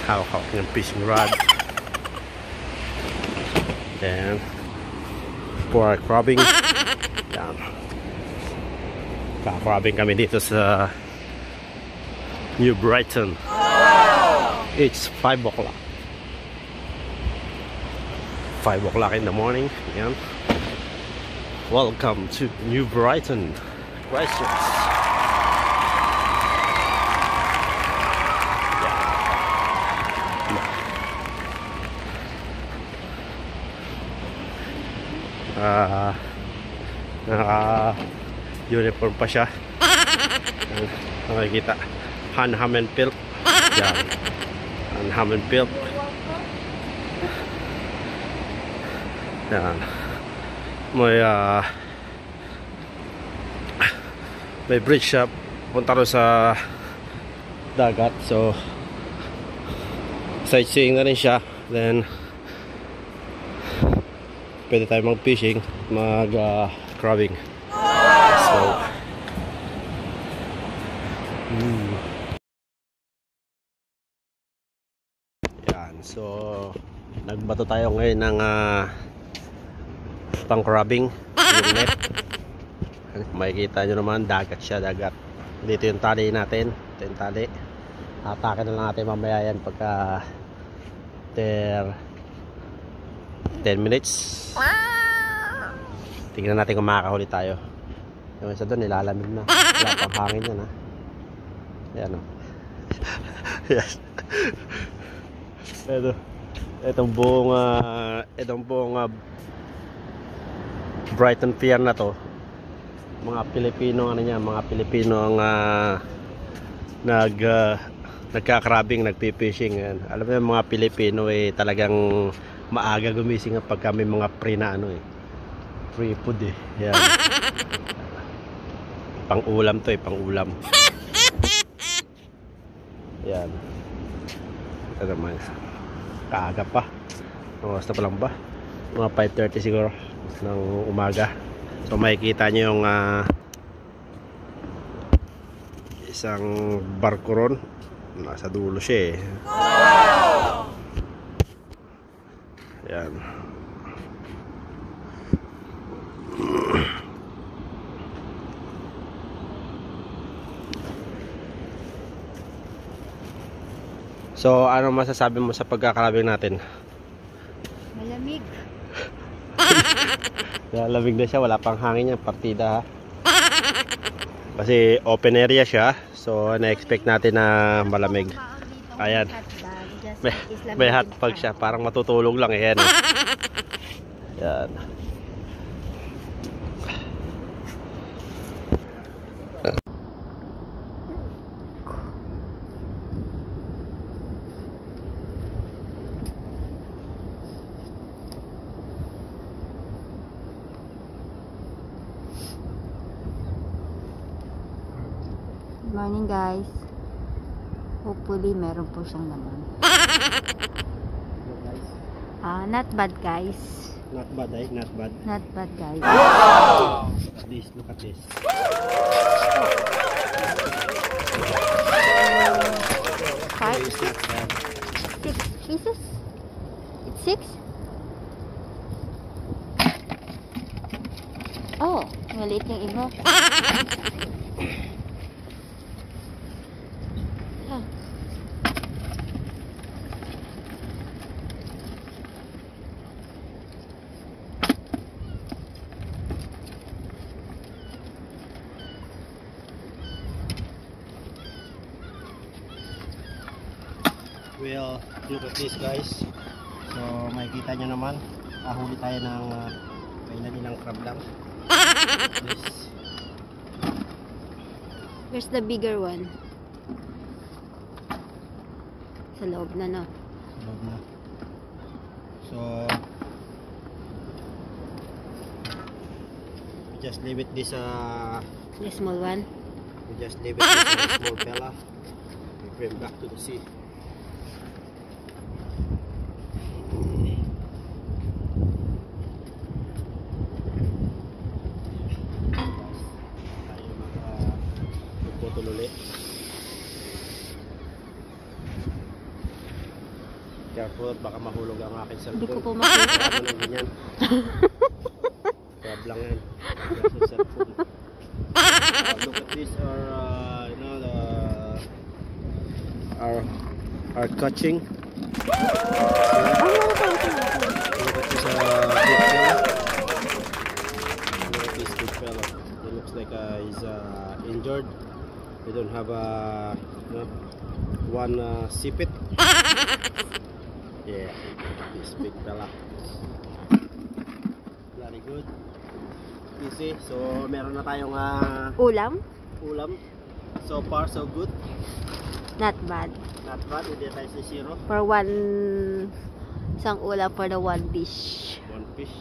hawak ng fishing rod. Then for crabbing. Yan. Crabbing kami dito sa New Brighton. It's 5 o'clock. 5 o'clock in the morning. Yan. Welcome to New Brighton. Questions. Naka-uniform pa siya. Nakikita Hanham and Pilk. Yan. Hanham and Pilk. Yan. May bridge siya punta rin sa dagat, so sightseeing na rin siya. Then pwede tayo mag fishing, mag crabbing. So yan, so nagbato tayo ngayon ng pang crabbing yung net. Makikita nyo naman, dagat siya, dagat. Dito yung tali natin. Ito yung tali. Atake na lang natin mamaya yan pagka 10 minutes. Tingnan natin kung makakahuli tayo. Yung isa doon, nilalamig na. Wala pang hangin yan, ha. Ayan, o. Yes. Itong buong Brighton Pier na to, mga Pilipino mga Pilipino ang nagka-crabbing, nagpi-fishing. Alam mo yung mga Pilipino talagang maaga gumising pag kami mga pre na free food Yan. Pang-ulam to pang-ulam. Yan. Ito naman. Kaaga pa. Oras na pa lang ba? Mga 5:30 siguro ng umaga. So makikita nyo yung isang barko ron. Nasa dulo siya Yan. So ano masasabi mo sa pagkakarabing natin? Malamig. Lamig na siya, wala pang hangin yung partida, ha? Kasi open area siya, so na-expect natin na malamig. Ayan, may hotpog siya, parang matutulog lang yan. Yan. Good morning, guys. Hopefully meron po siyang laman. Not bad, guys. Not bad, not bad. Not bad, guys. Wow! Look at this. 5, 6 pieces? It's 6? Oh, maliit yung iba. Well, look at this, guys. So makikita nyo naman, huli tayo ng kailan crab lang. This. Where's the bigger one? Sa loob na, no? Sa loob na. So we just leave it this The small one? we just leave it this small fella. We bring back to the sea. Careful, baka mahulog ang aking Hindi ko cellphone. po makita. Kaya mo lang ganyan. Grab lang yan. Grab yung cellphone. Look at this, you know, our catching. Look at this big fella. Look at this big fella. It looks like he's injured. They don't have one sipit. Yeah, this big fella. Very good. Easy. So meron na tayong Ulam? ulam. So far so good. Not bad. Not bad. Hindi tayo sa zero. For isang ulam for the one dish. One fish.